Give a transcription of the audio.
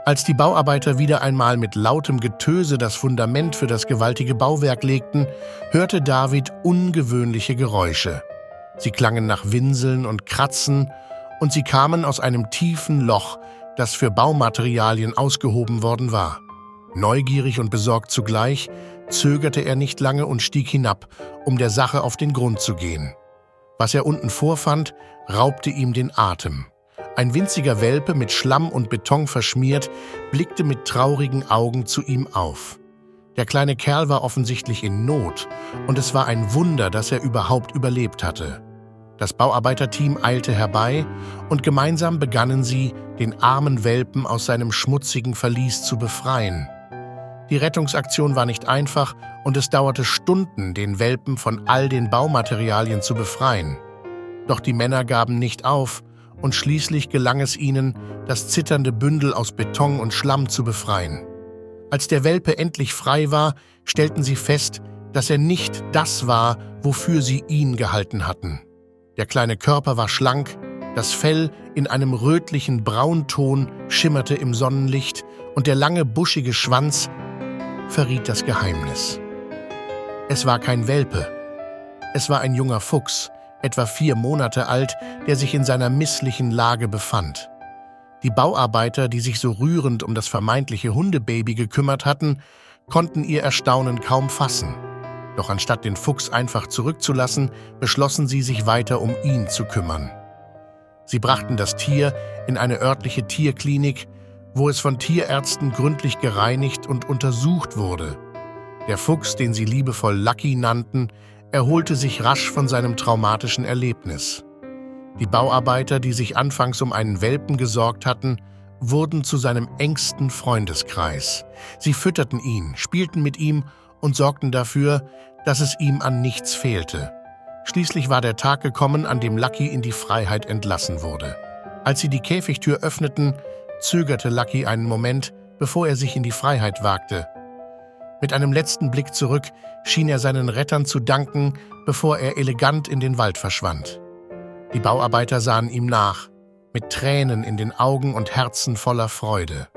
Als die Bauarbeiter wieder einmal mit lautem Getöse das Fundament für das gewaltige Bauwerk legten, hörte David ungewöhnliche Geräusche. Sie klangen nach Winseln und Kratzen und sie kamen aus einem tiefen Loch, das für Baumaterialien ausgehoben worden war. Neugierig und besorgt zugleich, zögerte er nicht lange und stieg hinab, um der Sache auf den Grund zu gehen. Was er unten vorfand, raubte ihm den Atem. Ein winziger Welpe, mit Schlamm und Beton verschmiert, blickte mit traurigen Augen zu ihm auf. Der kleine Kerl war offensichtlich in Not, und es war ein Wunder, dass er überhaupt überlebt hatte. Das Bauarbeiterteam eilte herbei, und gemeinsam begannen sie, den armen Welpen aus seinem schmutzigen Verlies zu befreien. Die Rettungsaktion war nicht einfach, und es dauerte Stunden, den Welpen von all den Baumaterialien zu befreien. Doch die Männer gaben nicht auf, und schließlich gelang es ihnen, das zitternde Bündel aus Beton und Schlamm zu befreien. Als der Welpe endlich frei war, stellten sie fest, dass er nicht das war, wofür sie ihn gehalten hatten. Der kleine Körper war schlank, das Fell in einem rötlichen Braunton schimmerte im Sonnenlicht und der lange, buschige Schwanz verriet das Geheimnis. Es war kein Welpe. Es war ein junger Fuchs, etwa 4 Monate alt, der sich in seiner misslichen Lage befand. Die Bauarbeiter, die sich so rührend um das vermeintliche Hundebaby gekümmert hatten, konnten ihr Erstaunen kaum fassen. Doch anstatt den Fuchs einfach zurückzulassen, beschlossen sie, sich weiter um ihn zu kümmern. Sie brachten das Tier in eine örtliche Tierklinik, wo es von Tierärzten gründlich gereinigt und untersucht wurde. Der Fuchs, den sie liebevoll Lucky nannten, erholte sich rasch von seinem traumatischen Erlebnis. Die Bauarbeiter, die sich anfangs um einen Welpen gesorgt hatten, wurden zu seinem engsten Freundeskreis. Sie fütterten ihn, spielten mit ihm und sorgten dafür, dass es ihm an nichts fehlte. Schließlich war der Tag gekommen, an dem Lucky in die Freiheit entlassen wurde. Als sie die Käfigtür öffneten, zögerte Lucky einen Moment, bevor er sich in die Freiheit wagte. Mit einem letzten Blick zurück schien er seinen Rettern zu danken, bevor er elegant in den Wald verschwand. Die Bauarbeiter sahen ihm nach, mit Tränen in den Augen und Herzen voller Freude.